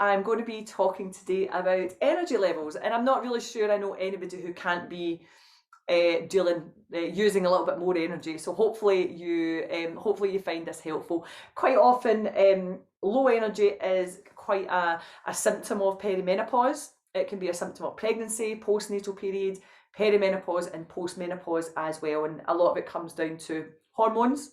I'm going to be talking today about energy levels, and I'm not really sure I know anybody who can't be using a little bit more energy. So hopefully you find this helpful. Quite often, low energy is quite a symptom of perimenopause. It can be a symptom of pregnancy, postnatal period, perimenopause, and postmenopause as well. And a lot of it comes down to hormones.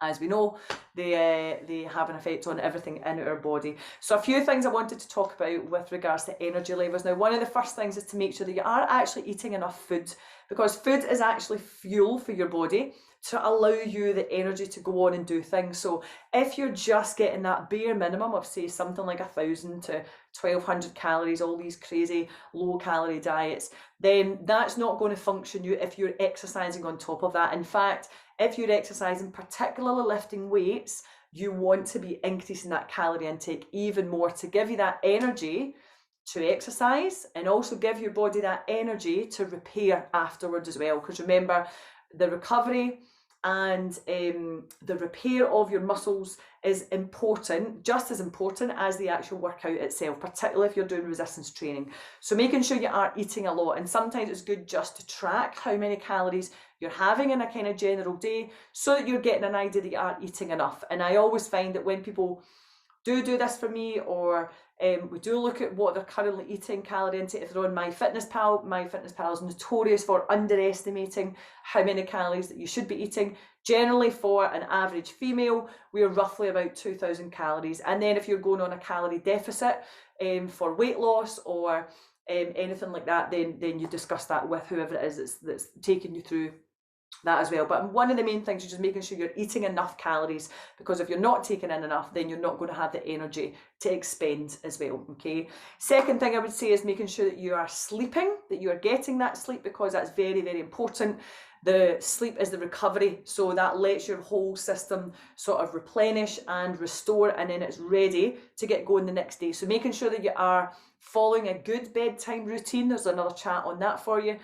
As we know, they have an effect on everything in our body. So a few things I wanted to talk about with regards to energy levels. Now, one of the first things is to make sure that you are actually eating enough food, because food is actually fuel for your body to allow you the energy to go on and do things. So if you're just getting that bare minimum of, say, something like 1,000 to 1,200 calories, all these crazy low calorie diets, then that's not going to function you if you're exercising on top of that. In fact, if you're exercising, particularly lifting weights, you want to be increasing that calorie intake even more to give you that energy to exercise and also give your body that energy to repair afterwards as well. Because remember, the recovery and the repair of your muscles is important, just as important as the actual workout itself, particularly if you're doing resistance training. So making sure you are eating a lot, and sometimes it's good just to track how many calories you're having in a kind of general day so that you're getting an idea that you are eating enough. And I always find that when people do this for me, or we do look at what they're currently eating, calorie intake, if they're on MyFitnessPal is notorious for underestimating how many calories that you should be eating. Generally, for an average female, we're roughly about 2,000 calories. And then if you're going on a calorie deficit for weight loss or anything like that, then you discuss that with whoever it is that's taking you through that as well. But one of the main things is just making sure you're eating enough calories, because if you're not taking in enough, then you're not going to have the energy to expend as well. Okay. Second thing I would say is making sure that you are sleeping, that you are getting that sleep, because that's very, very important. The sleep is the recovery, so that lets your whole system sort of replenish and restore, and then it's ready to get going the next day. So making sure that you are following a good bedtime routine. There's another chat on that for you.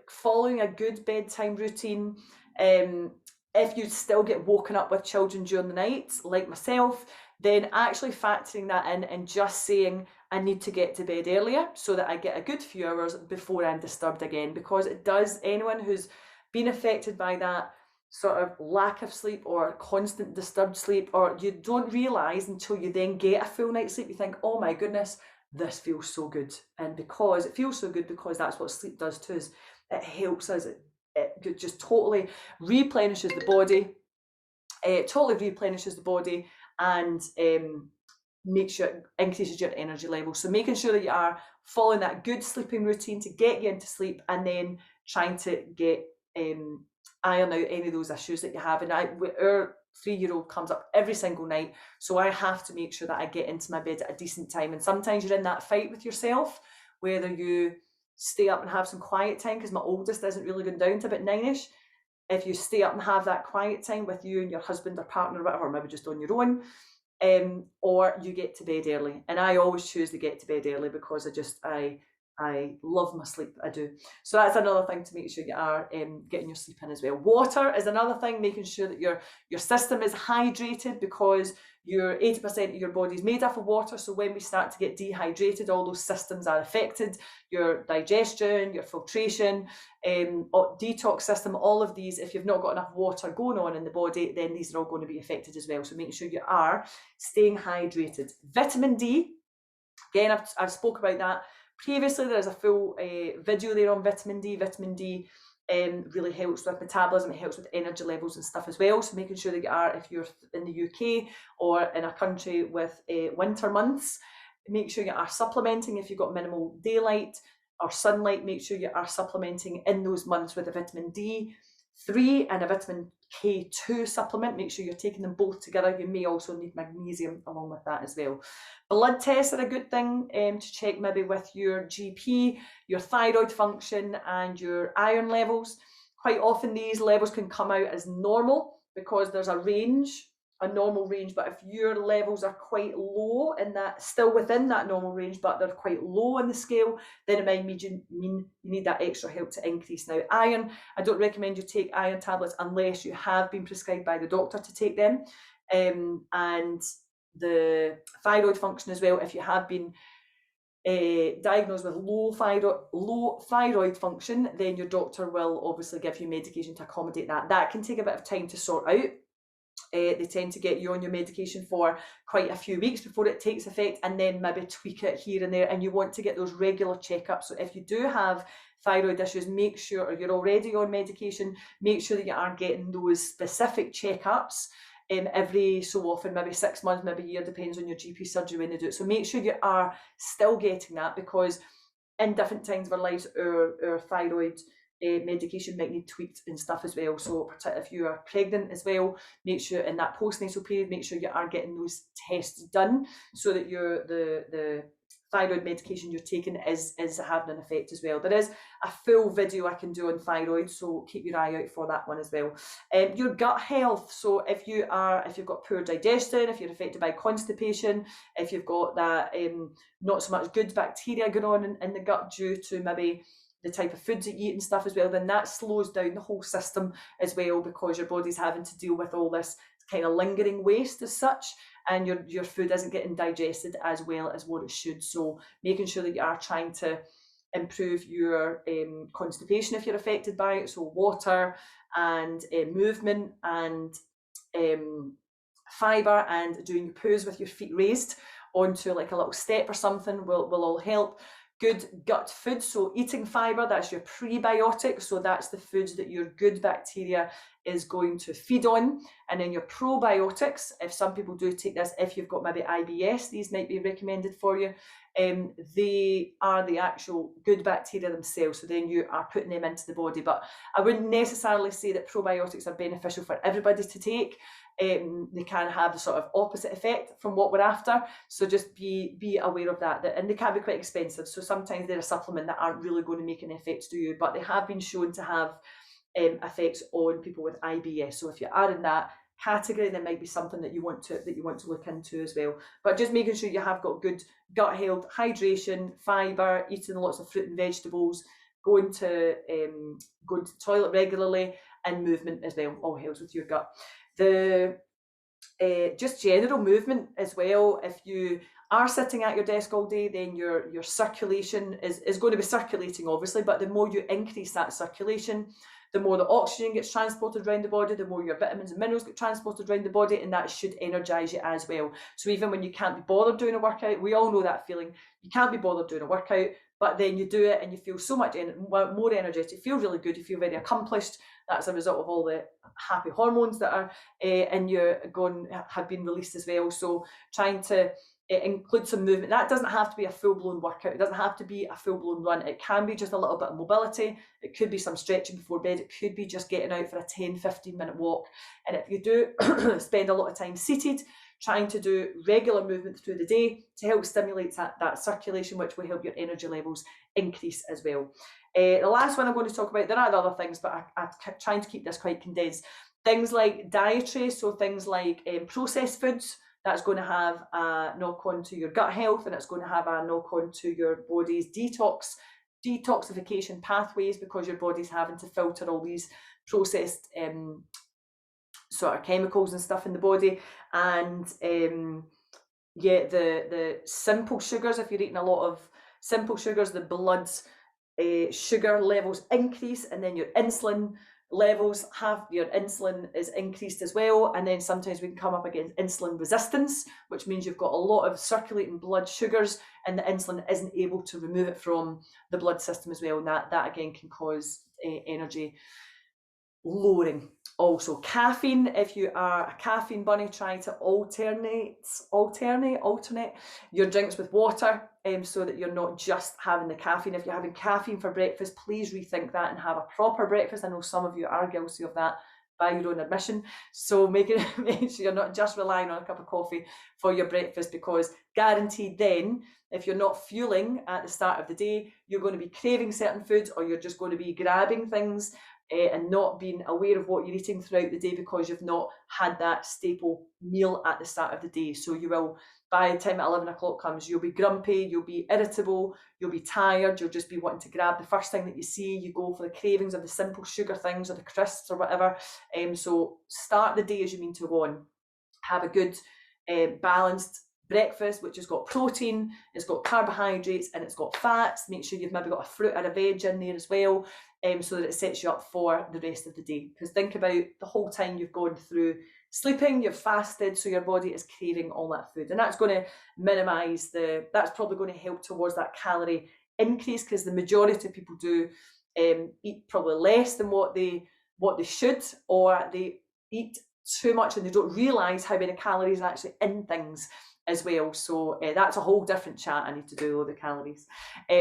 Following a good bedtime routine. If you still get woken up with children during the night, like myself, then actually factoring that in and just saying, I need to get to bed earlier so that I get a good few hours before I'm disturbed again, because it does, anyone who's been affected by that sort of lack of sleep or constant disturbed sleep, or you don't realise until you then get a full night's sleep, you think, oh my goodness, this feels so good. And because it feels so good, because that's what sleep does to us, it helps us, it just totally replenishes the body, and makes sure it increases your energy level. So making sure that you are following that good sleeping routine to get you into sleep, and then trying to get iron out any of those issues that you have. And our 3-year-old comes up every single night, so I have to make sure that I get into my bed at a decent time. And sometimes you're in that fight with yourself, whether you stay up and have some quiet time, because my oldest isn't really going down to about 9ish. If you stay up and have that quiet time with you and your husband or partner or whatever, or maybe just on your own, or you get to bed early. And I always choose to get to bed early, because I love my sleep, I do. So that's another thing to make sure you are getting your sleep in as well. Water is another thing, making sure that your system is hydrated, because your 80% of your body is made up of water. So when we start to get dehydrated, all those systems are affected. Your digestion, your filtration, detox system, all of these, if you've not got enough water going on in the body, then these are all going to be affected as well. So making sure you are staying hydrated. Vitamin D, again, I've spoke about that previously. There's a full video there on vitamin D. Vitamin D really helps with metabolism, it helps with energy levels and stuff as well. So making sure that you are, if you're in the UK or in a country with winter months, make sure you are supplementing. If you've got minimal daylight or sunlight, make sure you are supplementing in those months with a vitamin D3 and a vitamin K2 supplement. Make sure you're taking them both together. You may also need magnesium along with that as well. Blood tests are a good thing to check, maybe with your GP, your thyroid function and your iron levels. Quite often these levels can come out as normal, because there's a range, a normal range, but if your levels are quite low in that, still within that normal range, but they're quite low on the scale, then it might mean you need that extra help to increase. Now, iron, I don't recommend you take iron tablets unless you have been prescribed by the doctor to take them. And the thyroid function as well. If you have been diagnosed with low thyroid function, then your doctor will obviously give you medication to accommodate that. That can take a bit of time to sort out. They tend to get you on your medication for quite a few weeks before it takes effect, and then maybe tweak it here and there. And you want to get those regular checkups. So if you do have thyroid issues, make sure, or you're already on medication, make sure that you are getting those specific checkups every so often, maybe 6 months, maybe a year, depends on your GP surgery when they do it. So make sure you are still getting that, because in different times of our lives, our thyroid medication might need tweaked and stuff as well. So particularly if you are pregnant as well, make sure in that postnatal period, make sure you are getting those tests done, so that the thyroid medication you're taking is having an effect as well. There is a full video I can do on thyroid, so keep your eye out for that one as well. Your gut health. So if you've got poor digestion, if you're affected by constipation, if you've got that not so much good bacteria going on in the gut due to maybe the type of foods that you eat and stuff as well, then that slows down the whole system as well, because your body's having to deal with all this kind of lingering waste as such, and your food isn't getting digested as well as what it should. So making sure that you are trying to improve your constipation if you're affected by it. So water and movement and fibre, and doing your poos with your feet raised onto like a little step or something will all help. Good gut food, so eating fibre, that's your prebiotics, so that's the foods that your good bacteria is going to feed on. And then your probiotics, if some people do take this, if you've got maybe IBS, these might be recommended for you. They are the actual good bacteria themselves, so then you are putting them into the body. But I wouldn't necessarily say that probiotics are beneficial for everybody to take. They can have the sort of opposite effect from what we're after, so just be aware of that. And they can be quite expensive, so sometimes they're a supplement that aren't really going to make any effects to you, but they have been shown to have effects on people with IBS. So if you are in that category, there might be something that you want to look into as well. But just making sure you have got good gut health, hydration, fibre, eating lots of fruit and vegetables, going to the toilet regularly, and movement as well all helps with your gut. The just general movement as well. If you are sitting at your desk all day, then your circulation is going to be circulating, obviously, but the more you increase that circulation, the more the oxygen gets transported around the body, the more your vitamins and minerals get transported around the body, and that should energise you as well. So even when you can't be bothered doing a workout, we all know that feeling. You can't be bothered doing a workout, but then you do it and you feel so much more energetic, you feel really good, you feel very accomplished. That's a result of all the happy hormones that are in you have been released as well. So trying to include some movement. That doesn't have to be a full-blown workout. It doesn't have to be a full-blown run. It can be just a little bit of mobility. It could be some stretching before bed. It could be just getting out for a 10-15 minute walk. And if you do spend a lot of time seated, trying to do regular movement through the day to help stimulate that circulation, which will help your energy levels increase as well. The last one I'm going to talk about, there are other things, but I'm trying to keep this quite condensed. Things like dietary, so things like processed foods, that's going to have a knock-on to your gut health, and it's going to have a knock-on to your body's detoxification pathways, because your body's having to filter all these processed sort of chemicals and stuff in the body. And the simple sugars, if you're eating a lot of simple sugars, the blood's sugar levels increase, and then your insulin levels your insulin is increased as well. And then sometimes we can come up against insulin resistance, which means you've got a lot of circulating blood sugars and the insulin isn't able to remove it from the blood system as well, and that again can cause energy lowering. Also caffeine, if you are a caffeine bunny, try to alternate your drinks with water, so that you're not just having the caffeine. If you're having caffeine for breakfast, please rethink that and have a proper breakfast. I know some of you are guilty of that by your own admission, so make sure you're not just relying on a cup of coffee for your breakfast, because guaranteed then, if you're not fueling at the start of the day, you're going to be craving certain foods, or you're just going to be grabbing things and not being aware of what you're eating throughout the day, because you've not had that staple meal at the start of the day. So you will, by the time 11 o'clock comes, you'll be grumpy, you'll be irritable, you'll be tired, you'll just be wanting to grab the first thing that you see. You go for the cravings of the simple sugar things or the crisps or whatever. So start the day as you mean to go on. Have a good balanced breakfast, which has got protein, it's got carbohydrates, and it's got fats. Make sure you've maybe got a fruit or a veg in there as well, so that it sets you up for the rest of the day. Because think about the whole time you've gone through sleeping, you've fasted, so your body is craving all that food, and that's going to minimise that's probably going to help towards that calorie increase, because the majority of people do eat probably less than what they should, or they eat too much and they don't realise how many calories are actually in things as well. So that's a whole different chat I need to do with the calories.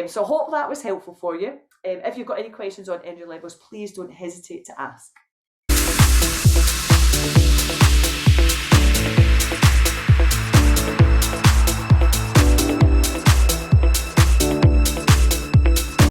So I hope that was helpful for you. If you've got any questions on energy levels, please don't hesitate to ask.